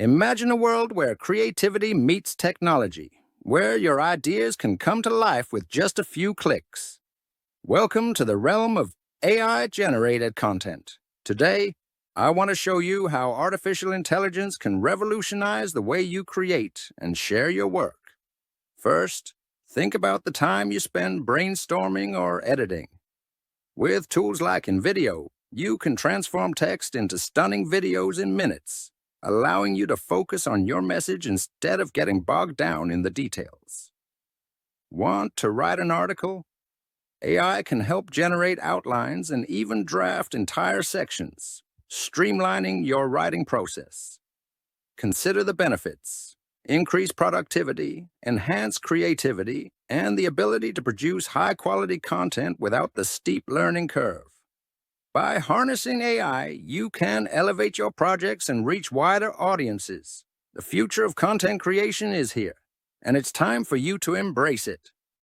Imagine a world where creativity meets technology, where your ideas can come to life with just a few clicks. Welcome to the realm of AI-generated content. Today, I want to show you how artificial intelligence can revolutionize the way you create and share your work. First, think about the time you spend brainstorming or editing. With tools like InVideo, you can transform text into stunning videos in minutes, allowing you to focus on your message instead of getting bogged down in the details. Want to write an article? AI can help generate outlines and even draft entire sections, streamlining your writing process. Consider the benefits: increase productivity, enhance creativity, and the ability to produce high-quality content without the steep learning curve. By harnessing AI, you can elevate your projects and reach wider audiences. The future of content creation is here, and it's time for you to embrace it.